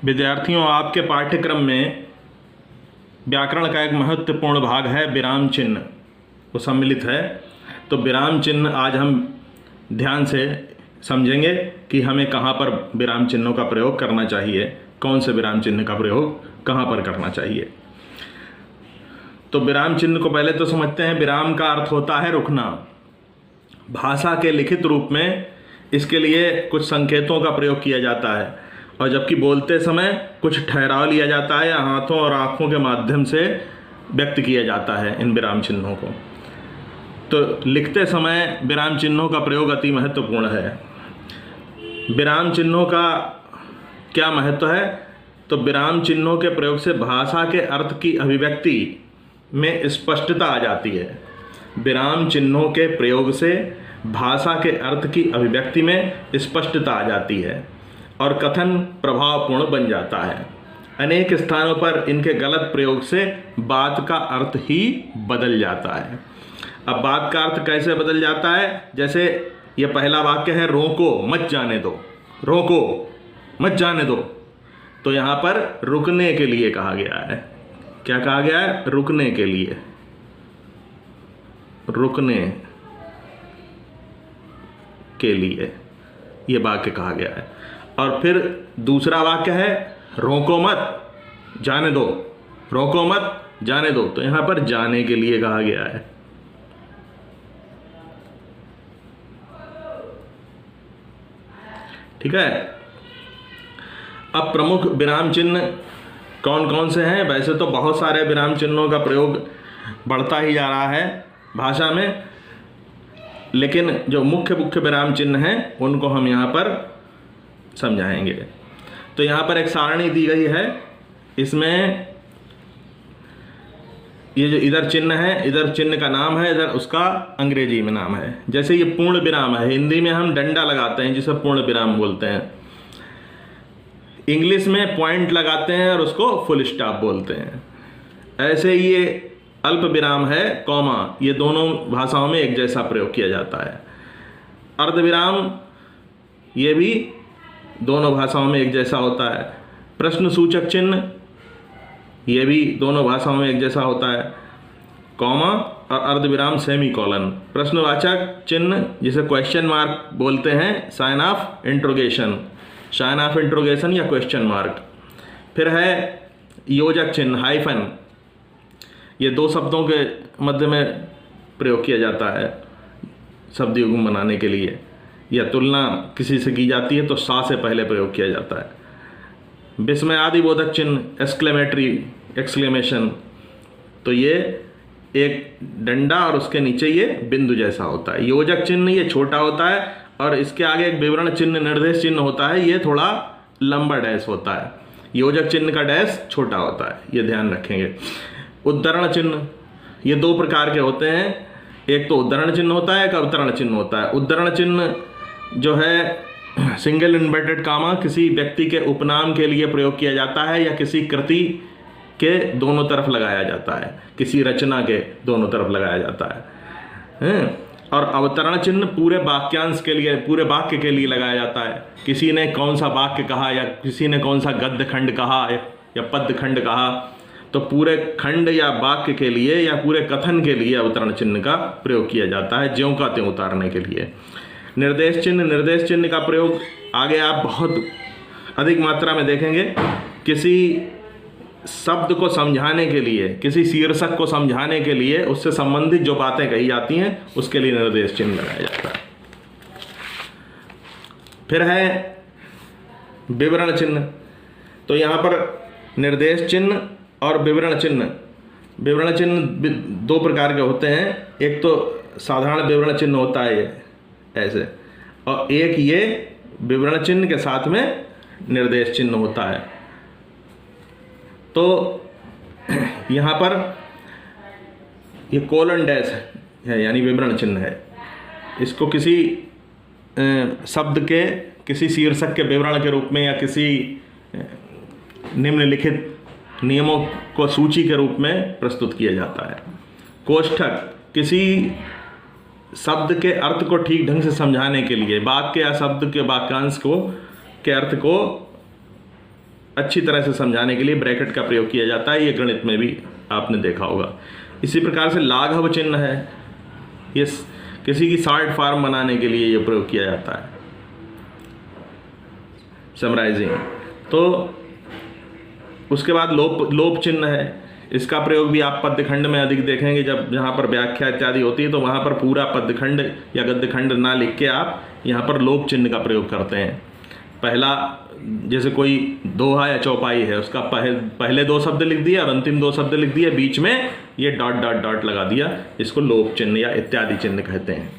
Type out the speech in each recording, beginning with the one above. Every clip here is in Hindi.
विद्यार्थियों, आपके पाठ्यक्रम में व्याकरण का एक महत्वपूर्ण भाग है विराम चिन्ह, वो सम्मिलित है। तो विराम चिन्ह आज हम ध्यान से समझेंगे कि हमें कहाँ पर विराम चिन्हों का प्रयोग करना चाहिए, कौन से विराम चिन्ह का प्रयोग कहाँ पर करना चाहिए। तो विराम चिन्ह को पहले तो समझते हैं। विराम का अर्थ होता है रुकना। भाषा के लिखित रूप में इसके लिए कुछ संकेतों का प्रयोग किया जाता है, और जबकि बोलते समय कुछ ठहराव लिया जाता है या हाथों और आँखों के माध्यम से व्यक्त किया जाता है इन विराम चिन्हों को। तो लिखते समय विराम चिन्हों का प्रयोग अति महत्वपूर्ण है। विराम चिन्हों का क्या महत्व है? तो विराम चिन्हों के प्रयोग से भाषा के अर्थ की अभिव्यक्ति में स्पष्टता आ जाती है। विराम चिन्हों के प्रयोग से भाषा के अर्थ की अभिव्यक्ति में स्पष्टता आ जाती है और कथन प्रभावपूर्ण बन जाता है। अनेक स्थानों पर इनके गलत प्रयोग से बात का अर्थ ही बदल जाता है। अब बात का अर्थ कैसे बदल जाता है? जैसे ये पहला वाक्य है, रोको मत जाने दो, रोको मत जाने दो। तो यहाँ पर रुकने के लिए कहा गया है। क्या कहा गया है? रुकने के लिए, रुकने के लिए ये वाक्य कहा गया है। और फिर दूसरा वाक्य है, रोको मत जाने दो, रोको मत जाने दो। तो यहां पर जाने के लिए कहा गया है। ठीक है। अब प्रमुख विराम चिन्ह कौन कौन से हैं? वैसे तो बहुत सारे विराम चिन्हों का प्रयोग बढ़ता ही जा रहा है भाषा में, लेकिन जो मुख्य विराम चिन्ह हैं उनको हम यहाँ पर समझाएंगे। तो यहाँ पर एक सारणी दी गई है। इसमें ये जो इधर चिन्ह है, इधर चिन्ह का नाम है, इधर उसका अंग्रेजी में नाम है। जैसे ये पूर्ण विराम है, हिंदी में हम डंडा लगाते हैं जिसे पूर्ण विराम बोलते हैं। इंग्लिश में पॉइंट लगाते हैं और उसको फुल स्टॉप बोलते हैं। ऐसे ये अल्प विराम है, कॉमा, ये दोनों भाषाओं में एक जैसा प्रयोग किया जाता है। अर्धविराम ये भी दोनों भाषाओं में एक जैसा होता है। प्रश्न सूचक चिन्ह ये भी दोनों भाषाओं में एक जैसा होता है। कॉमा और अर्धविराम सेमीकोलन। प्रश्नवाचक चिन्ह जिसे क्वेश्चन मार्क बोलते हैं, sign of interrogation, sign of interrogation या क्वेश्चन मार्क। फिर है योजक चिन्ह, हाइफन, ये दो शब्दों के मध्य में प्रयोग किया जाता है शब्द युग्म बनाने के लिए, या तुलना किसी से की जाती है तो सा से पहले प्रयोग किया जाता है। विस्मयादि बोधक चिन्ह, एक्सक्लेमेटरी, एक्सक्लेमेशन, तो ये एक डंडा और उसके नीचे ये बिंदु जैसा होता है। योजक चिन्ह ये छोटा होता है और इसके आगे एक विवरण चिन्ह, निर्देश चिन्ह होता है, ये थोड़ा लंबा डैश होता है। योजक चिन्ह का डैश छोटा होता है, ये ध्यान रखेंगे। उद्धरण चिन्ह ये दो प्रकार के होते हैं, एक तो उद्धरण चिन्ह होता है, एक अवतरण चिन्ह होता है। उद्धरण चिन्ह जो है सिंगल इन्वर्टेड कामा किसी व्यक्ति के उपनाम के लिए प्रयोग किया जाता है या किसी कृति के दोनों तरफ लगाया जाता है, किसी रचना के दोनों तरफ लगाया जाता है। और अवतरण चिन्ह पूरे वाक्यांश के लिए, पूरे वाक्य के लिए लगाया जाता है। किसी ने कौन सा वाक्य कहा या किसी ने कौन सा गद्य खंड कहा या पद्य खंड कहा, तो पूरे खंड या वाक्य के लिए या पूरे कथन के लिए अवतरण चिन्ह का प्रयोग किया जाता है, ज्यों का त्यों उतारने के लिए। निर्देश चिन्ह, निर्देश चिन्ह का प्रयोग आगे आप बहुत अधिक मात्रा में देखेंगे। किसी शब्द को समझाने के लिए, किसी शीर्षक को समझाने के लिए, उससे संबंधित जो बातें कही जाती हैं उसके लिए निर्देश चिन्ह लगाया जाता है। फिर है विवरण चिन्ह। तो यहाँ पर निर्देश चिन्ह और विवरण चिन्ह, विवरण चिन्ह दो प्रकार के होते हैं। एक तो साधारण विवरण चिन्ह होता है ये ऐसे, और एक ये विवरण चिन्ह के साथ में निर्देश चिन्ह होता है। तो यहाँ पर ये कोलन डैश है, यानी विवरण चिन्ह है। इसको किसी शब्द के, किसी शीर्षक के विवरण के रूप में या किसी निम्नलिखित नियमों को सूची के रूप में प्रस्तुत किया जाता है। कोष्ठक किसी शब्द के अर्थ को ठीक ढंग से समझाने के लिए, वाक्य या शब्द के वाक्यांश को के अर्थ को अच्छी तरह से समझाने के लिए ब्रैकेट का प्रयोग किया जाता है। ये गणित में भी आपने देखा होगा। इसी प्रकार से लाघव चिन्ह है, ये किसी की शॉर्ट फॉर्म बनाने के लिए ये प्रयोग किया जाता है, समराइजिंग। तो उसके बाद लोप चिन्ह है, इसका प्रयोग भी आप पद्यखंड में अधिक देखेंगे। जब जहाँ पर व्याख्या इत्यादि होती है तो वहाँ पर पूरा पद्यखंड या गद्यखंड ना लिख के आप यहाँ पर लोप चिन्ह का प्रयोग करते हैं। पहला, जैसे कोई दोहा या चौपाई है, उसका पहले 2 शब्द लिख दिया और अंतिम 2 शब्द लिख दिया, बीच में ये डॉट डॉट डॉट लगा दिया, इसको लोप चिन्ह या इत्यादि चिन्ह कहते हैं।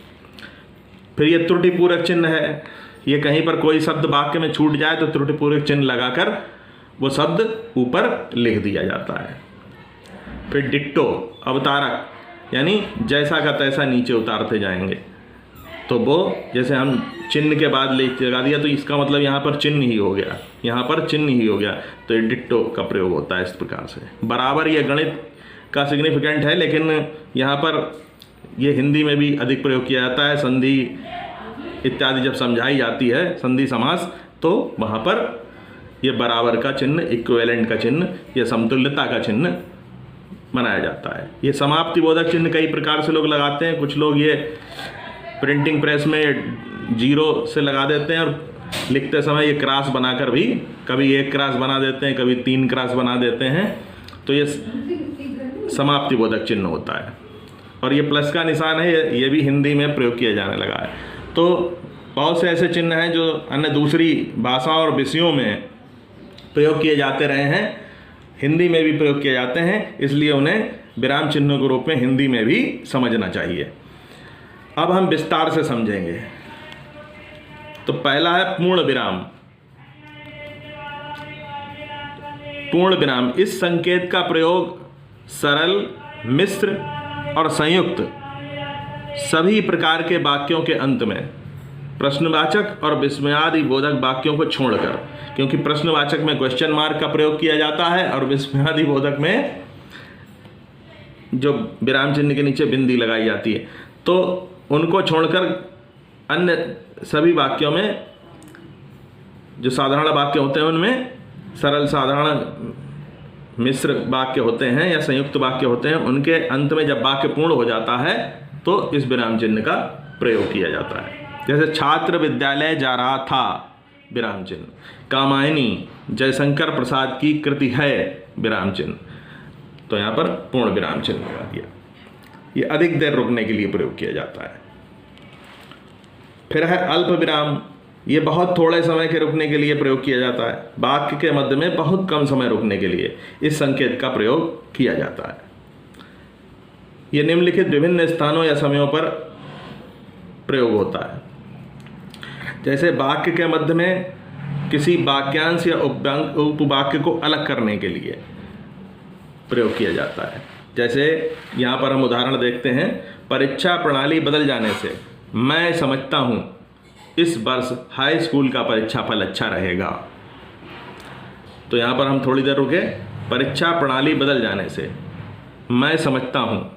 फिर ये त्रुटिपूरक चिन्ह है, ये कहीं पर कोई शब्द वाक्य में छूट जाए तो त्रुटिपूरक चिन्ह लगाकर वो शब्द ऊपर लिख दिया जाता है। फिर डिट्टो, अवतारक, यानी जैसा का तैसा नीचे उतारते जाएंगे, तो वो जैसे हम चिन्ह के बाद लगा दिया तो इसका मतलब यहाँ पर चिन्ह ही हो गया, यहाँ पर चिन्ह ही हो गया, तो ये डिट्टो का प्रयोग होता है इस प्रकार से। बराबर ये गणित का सिग्निफिकेंट है, लेकिन यहाँ पर ये हिंदी में भी अधिक प्रयोग किया जाता है। संधि इत्यादि जब समझाई जाती है, संधि समास, तो वहाँ पर ये बराबर का चिन्ह, इक्विवेलेंट का चिन्ह या समतुल्यता का चिन्ह बनाया जाता है। ये समाप्ति बोधक चिन्ह कई प्रकार से लोग लगाते हैं। कुछ लोग ये प्रिंटिंग प्रेस में 0 से लगा देते हैं और लिखते समय ये क्रॉस बनाकर भी, कभी 1 क्रॉस बना देते हैं, कभी 3 क्रॉस बना देते हैं, तो ये समाप्ति बोधक चिन्ह होता है। और ये प्लस का निशान है, ये भी हिंदी में प्रयोग किया जाने लगा है। तो बहुत से ऐसे चिन्ह हैं जो अन्य दूसरी भाषाओं और विषयों में प्रयोग किए जाते रहे हैं, हिंदी में भी प्रयोग किए जाते हैं, इसलिए उन्हें विराम चिन्हों के रूप में हिंदी में भी समझना चाहिए। अब हम विस्तार से समझेंगे। तो पहला है पूर्ण विराम। पूर्ण विराम, इस संकेत का प्रयोग सरल, मिश्र और संयुक्त सभी प्रकार के वाक्यों के अंत में, प्रश्नवाचक और विस्मयादि बोधक वाक्यों को छोड़कर, क्योंकि प्रश्नवाचक में क्वेश्चन मार्क का प्रयोग किया जाता है और विस्मयादि बोधक में जो विराम चिन्ह के नीचे बिंदी लगाई जाती है, तो उनको छोड़कर अन्य सभी वाक्यों में, जो साधारण वाक्य होते हैं उनमें सरल, साधारण, मिश्र वाक्य होते हैं या संयुक्त वाक्य होते हैं, उनके अंत में जब वाक्य पूर्ण हो जाता है तो इस विराम चिन्ह का प्रयोग किया जाता है। जैसे छात्र विद्यालय जा रहा था, विराम चिन्ह। कामायनी जयशंकर प्रसाद की कृति है, विराम चिन्ह। तो यहाँ पर पूर्ण विराम चिन्ह लगा दिया। ये अधिक देर रुकने के लिए प्रयोग किया जाता है। फिर है अल्प विराम, ये बहुत थोड़े समय के रुकने के लिए प्रयोग किया जाता है। वाक्य के मध्य में बहुत कम समय रुकने के लिए इस संकेत का प्रयोग किया जाता है। ये निम्नलिखित विभिन्न स्थानों या समयों पर प्रयोग होता है। जैसे वाक्य के मध्य में किसी वाक्यांश या उपवाक्य को अलग करने के लिए प्रयोग किया जाता है। जैसे यहाँ पर हम उदाहरण देखते हैं, परीक्षा प्रणाली बदल जाने से मैं समझता हूँ इस वर्ष हाई स्कूल का परीक्षा फल अच्छा रहेगा। तो यहाँ पर हम थोड़ी देर रुके, परीक्षा प्रणाली बदल जाने से मैं समझता हूँ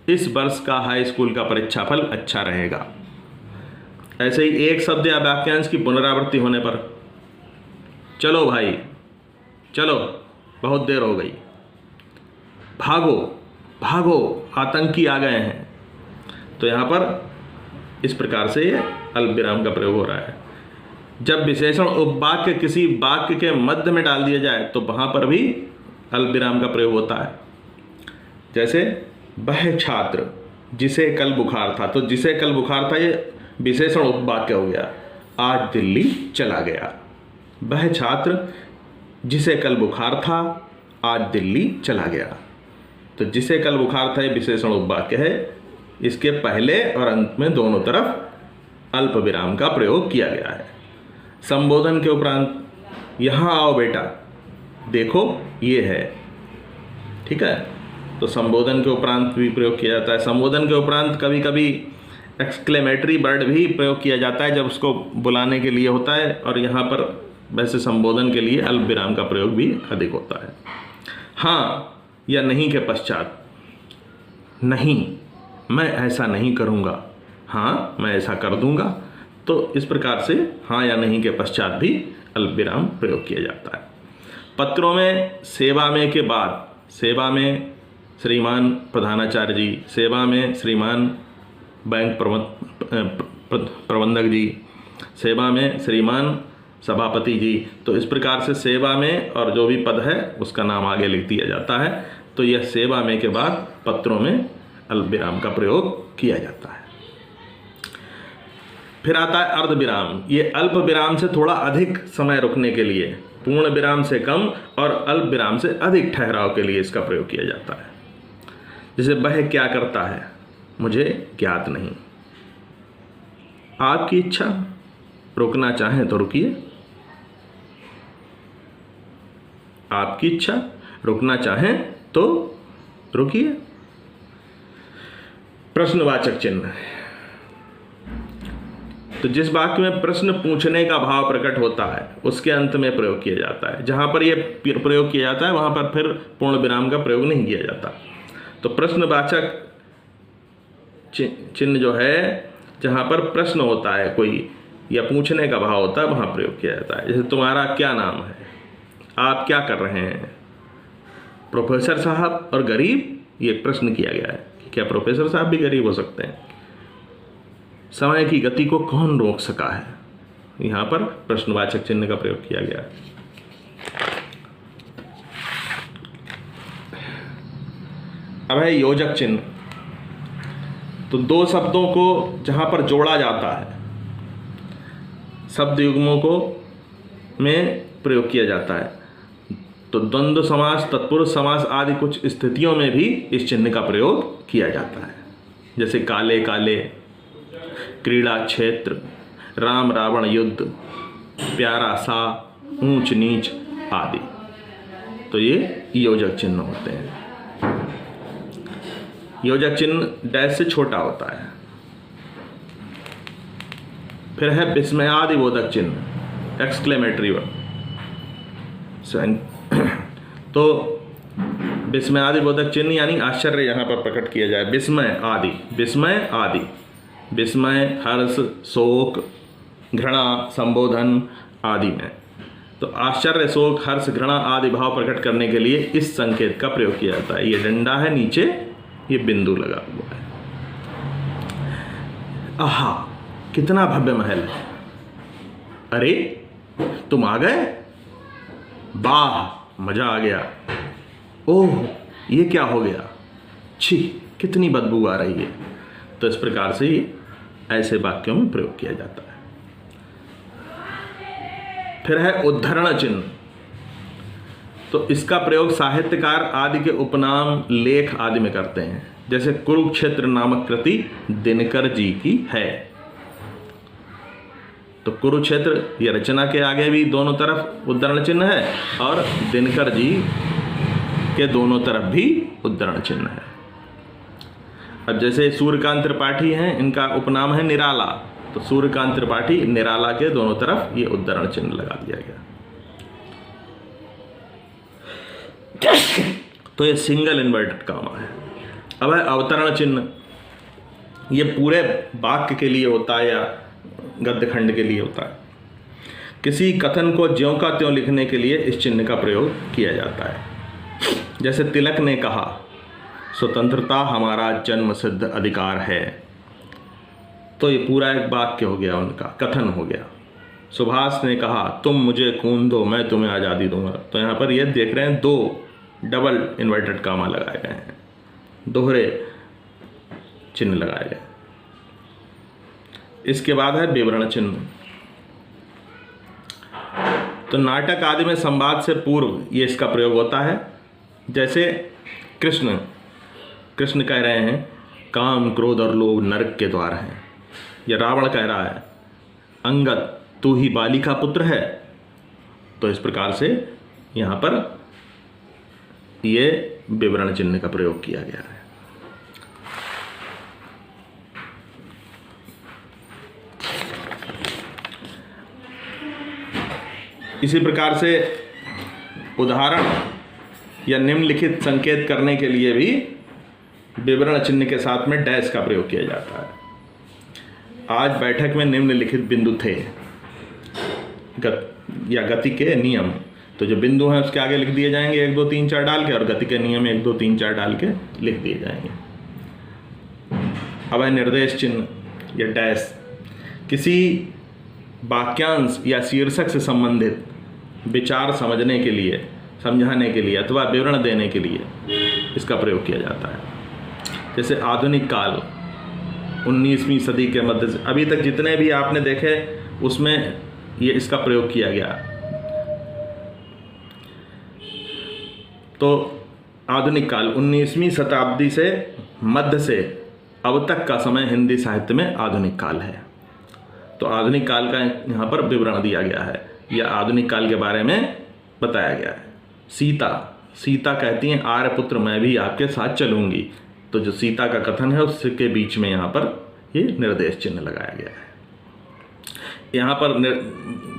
इस वर्ष का हाई स्कूल का परीक्षा फल अच्छा रहेगा। ऐसे ही एक शब्द या वाक्यांश की पुनरावृत्ति होने पर, चलो भाई चलो, बहुत देर हो गई, भागो भागो, आतंकी आ गए हैं। तो यहाँ पर इस प्रकार से ये अल्प विराम का प्रयोग हो रहा है। जब विशेषण उपवाक्य किसी वाक्य के मध्य में डाल दिया जाए तो वहाँ पर भी अल्प विराम का प्रयोग होता है। जैसे वह छात्र जिसे कल बुखार था, तो जिसे कल बुखार था ये विशेषण उपवाक्य हो गया, आज दिल्ली चला गया। वह छात्र जिसे कल बुखार था आज दिल्ली चला गया। तो जिसे कल बुखार था ये विशेषण उपवाक्य है, इसके पहले और अंत में दोनों तरफ अल्प विराम का प्रयोग किया गया है। संबोधन के उपरांत, यहाँ आओ बेटा, देखो ये है, ठीक है। तो संबोधन के उपरांत भी प्रयोग किया जाता है। संबोधन के उपरांत कभी कभी एक्सक्लेमेटरी वर्ड भी प्रयोग किया जाता है जब उसको बुलाने के लिए होता है, और यहाँ पर वैसे संबोधन के लिए अल्प विराम का प्रयोग भी अधिक होता है। हाँ या नहीं के पश्चात, नहीं मैं ऐसा नहीं करूँगा, हाँ मैं ऐसा कर दूँगा। तो इस प्रकार से हाँ या नहीं के पश्चात भी अल्प विराम प्रयोग किया जाता है। पत्रों में सेवा में के बाद, सेवा में श्रीमान प्रधानाचार्य जी, सेवा में श्रीमान बैंक प्रबंधक जी, सेवा में श्रीमान सभापति जी, तो इस प्रकार से सेवा में और जो भी पद है उसका नाम आगे लिख दिया जाता है। तो यह सेवा में के बाद पत्रों में अल्पविराम का प्रयोग किया जाता है। फिर आता है अर्धविराम। ये अल्प विराम से थोड़ा अधिक समय रुकने के लिए, पूर्ण विराम से कम और अल्प विराम से अधिक ठहराव के लिए इसका प्रयोग किया जाता है। जैसे वह क्या करता है मुझे ज्ञात नहीं। आपकी इच्छा, रुकना चाहें तो रुकिए, आपकी इच्छा, रुकना चाहें तो रुकिए। प्रश्नवाचक चिन्ह, तो जिस वाक्य में प्रश्न पूछने का भाव प्रकट होता है उसके अंत में प्रयोग किया जाता है। जहां पर यह प्रयोग किया जाता है वहां पर फिर पूर्ण विराम का प्रयोग नहीं किया जाता। तो प्रश्नवाचक चिन्ह जो है, जहां पर प्रश्न होता है कोई या पूछने का भाव होता है वहां प्रयोग किया जाता है। जैसे तुम्हारा क्या नाम है, आप क्या कर रहे हैं, प्रोफेसर साहब और गरीब, ये प्रश्न किया गया है कि क्या प्रोफेसर साहब भी गरीब हो सकते हैं। समय की गति को कौन रोक सका है, यहां पर प्रश्नवाचक चिन्ह का प्रयोग किया गया है। अब है योजक चिन्ह। तो दो शब्दों को जहां पर जोड़ा जाता है, शब्द युग्मों को में प्रयोग किया जाता है। तो द्वंद्व समास, तत्पुरुष समास आदि कुछ स्थितियों में भी इस चिन्ह का प्रयोग किया जाता है। जैसे काले काले, क्रीड़ा क्षेत्र, राम रावण युद्ध, प्यारा सा, ऊंच नीच आदि। तो ये योजक चिन्ह होते हैं। योजक चिन्ह डैश से छोटा होता है। फिर है विस्मयादिबोधक चिन्ह, एक्सक्लेमेटरी वर्ड। तो विस्मयादिबोधक चिन्ह यानी आश्चर्य यहां पर प्रकट किया जाए। विस्मय आदि, विस्मय आदि, विस्मय, हर्ष, शोक, घृणा, संबोधन आदि में। तो आश्चर्य, शोक, हर्ष, घृणा आदि भाव प्रकट करने के लिए इस संकेत का प्रयोग किया जाता है। ये डंडा है, नीचे ये बिंदु लगा हुआ है। आहा, कितना भव्य महल है, अरे तुम आ गए, वाह मजा आ गया, ओह ये क्या हो गया, छी कितनी बदबू आ रही है। तो इस प्रकार से ही ऐसे वाक्यों में प्रयोग किया जाता है। फिर है उद्धरण चिन्ह। तो इसका प्रयोग साहित्यकार आदि के उपनाम, लेख आदि में करते हैं। जैसे कुरुक्षेत्र नामक कृति दिनकर जी की है। तो कुरुक्षेत्र ये रचना के आगे भी दोनों तरफ उद्धरण चिन्ह है और दिनकर जी के दोनों तरफ भी उद्धरण चिन्ह है। अब जैसे सूर्यकांत त्रिपाठी हैं, इनका उपनाम है निराला। तो सूर्यकांत त्रिपाठी, निराला के दोनों तरफ ये उद्धरण चिन्ह लगा दिया गया। तो ये सिंगल इन्वर्टेड कॉमा है। अब है अवतरण चिन्ह। ये पूरे वाक्य के लिए होता है या गद्य खंड के लिए होता है। किसी कथन को ज्यों का त्यों लिखने के लिए इस चिन्ह का प्रयोग किया जाता है। जैसे तिलक ने कहा, स्वतंत्रता हमारा जन्म सिद्ध अधिकार है। तो ये पूरा एक वाक्य हो गया, उनका कथन हो गया। सुभाष ने कहा, तुम मुझे खून दो मैं तुम्हें आज़ादी दूंगा। तो यहाँ पर ये देख रहे हैं दो डबल इन्वर्टेड कामा लगाए गए हैं, दोहरे चिन्ह लगाए गए। इसके बाद है विवरण चिन्ह। तो नाटक आदि में संवाद से पूर्व ये इसका प्रयोग होता है। जैसे कृष्ण कह रहे हैं, काम क्रोध और लोभ नरक के द्वार हैं। या रावण कह रहा है, अंगद तू ही बाली का पुत्र है। तो इस प्रकार से यहाँ पर ये विवरण चिन्ह का प्रयोग किया गया है। इसी प्रकार से उदाहरण या निम्नलिखित संकेत करने के लिए भी विवरण चिन्ह के साथ में डैश का प्रयोग किया जाता है। आज बैठक में निम्नलिखित बिंदु थे, गति के नियम। तो जो बिंदु हैं उसके आगे लिख दिए जाएंगे 1 2 3 4 डाल के, और गति के नियम 1 2 3 4 डाल के लिख दिए जाएंगे। अब है निर्देश चिन्ह या डैश। किसी वाक्यांश या शीर्षक से संबंधित विचार समझने के लिए, समझाने के लिए अथवा विवरण देने के लिए इसका प्रयोग किया जाता है। जैसे आधुनिक काल 19वीं सदी के मध्य से अभी तक जितने भी आपने देखे उसमें ये इसका प्रयोग किया गया। तो आधुनिक काल 19वीं शताब्दी से मध्य से अब तक का समय हिंदी साहित्य में आधुनिक काल है। तो आधुनिक काल का यहाँ पर विवरण दिया गया है या आधुनिक काल के बारे में बताया गया है। सीता कहती हैं आर्यपुत्र मैं भी आपके साथ चलूंगी। तो जो सीता का कथन है उसके बीच में यहाँ पर ये निर्देश चिन्ह लगाया गया है। यहाँ पर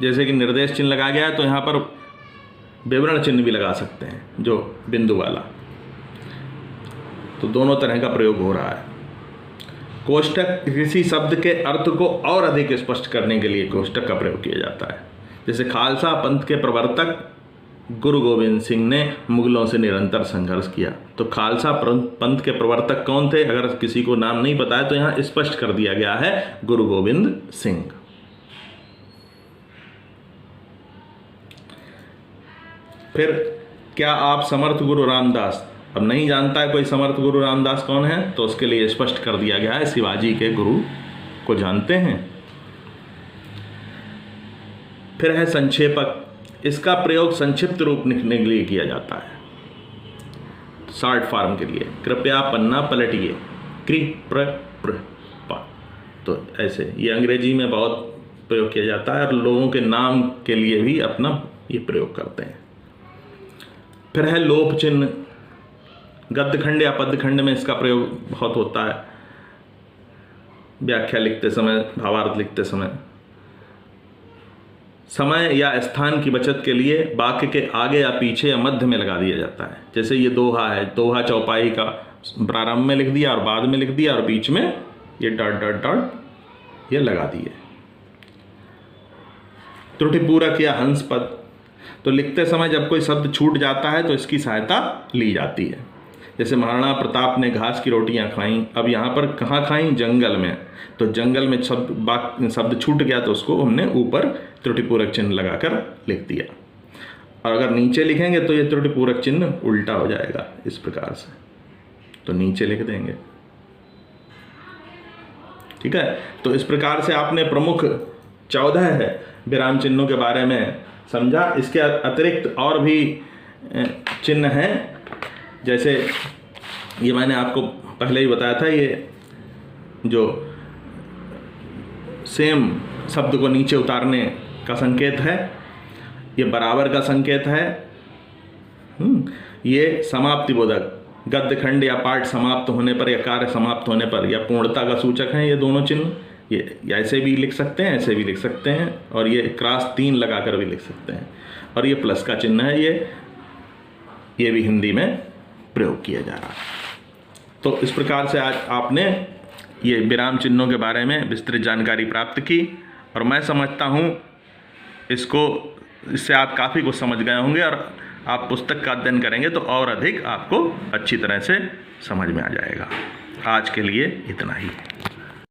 जैसे कि निर्देश चिन्ह लगाया गया है तो यहाँ पर विवरण चिन्ह भी लगा सकते हैं, जो बिंदु वाला। तो दोनों तरह का प्रयोग हो रहा है। कोष्टक किसी शब्द के अर्थ को और अधिक स्पष्ट करने के लिए कोष्टक का प्रयोग किया जाता है। जैसे खालसा पंथ के प्रवर्तक गुरु गोविंद सिंह ने मुगलों से निरंतर संघर्ष किया। तो खालसा पंथ के प्रवर्तक कौन थे, अगर किसी को नाम नहीं पता है तो यहाँ स्पष्ट कर दिया गया है, गुरु गोविंद सिंह। फिर क्या आप समर्थ गुरु रामदास, अब नहीं जानता है कोई समर्थ गुरु रामदास कौन है, तो उसके लिए स्पष्ट कर दिया गया है, शिवाजी के गुरु को जानते हैं। फिर है संक्षेपक। इसका प्रयोग संक्षिप्त रूप लिखने के लिए किया जाता है, शॉर्ट फॉर्म के लिए। कृपया पन्ना पलटिए, क्रि प्र प्र पा। तो ऐसे ये अंग्रेजी में बहुत प्रयोग किया जाता है और लोगों के नाम के लिए भी अपना ये प्रयोग करते हैं। फिर है लोप चिन्ह। गद्य खंड या पद्य खंड में इसका प्रयोग बहुत होता है, व्याख्या लिखते समय, भावार्थ लिखते समय। समय या स्थान की बचत के लिए वाक्य के आगे या पीछे या मध्य में लगा दिया जाता है। जैसे ये दोहा है, दोहा चौपाई का प्रारंभ में लिख दिया और बाद में लिख दिया और बीच में ये डॉट डॉट डॉट ये लगा दिए। त्रुटिपूरक या हंस पद। तो लिखते समय जब कोई शब्द छूट जाता है तो इसकी सहायता ली जाती है। जैसे महाराणा प्रताप ने घास की रोटियां खाईं, अब यहाँ पर कहाँ खाईं, जंगल में। तो जंगल में शब्द छूट गया तो उसको हमने ऊपर त्रुटिपूरक चिन्ह लगाकर लिख दिया। और अगर नीचे लिखेंगे तो ये त्रुटिपूरक चिन्ह उल्टा हो जाएगा इस प्रकार से, तो नीचे लिख देंगे। ठीक है, तो इस प्रकार से आपने प्रमुख 14 है विराम चिन्हों के बारे में समझा। इसके अतिरिक्त और भी चिन्ह हैं, जैसे ये मैंने आपको पहले ही बताया था, ये जो सेम शब्द को नीचे उतारने का संकेत है, ये बराबर का संकेत है। ये समाप्ति बोधक, गद्य खंड या पाठ समाप्त होने पर या कार्य समाप्त होने पर या पूर्णता का सूचक है ये दोनों चिन्ह। ये ऐसे भी लिख सकते हैं, ऐसे भी लिख सकते हैं, और ये क्रॉस 3 लगाकर भी लिख सकते हैं। और ये प्लस का चिन्ह है, ये भी हिंदी में प्रयोग किया जा रहा है। तो इस प्रकार से आज आपने ये विराम चिन्हों के बारे में विस्तृत जानकारी प्राप्त की, और मैं समझता हूँ इससे आप काफ़ी कुछ समझ गए होंगे, और आप पुस्तक का अध्ययन करेंगे तो और अधिक आपको अच्छी तरह से समझ में आ जाएगा। आज के लिए इतना ही।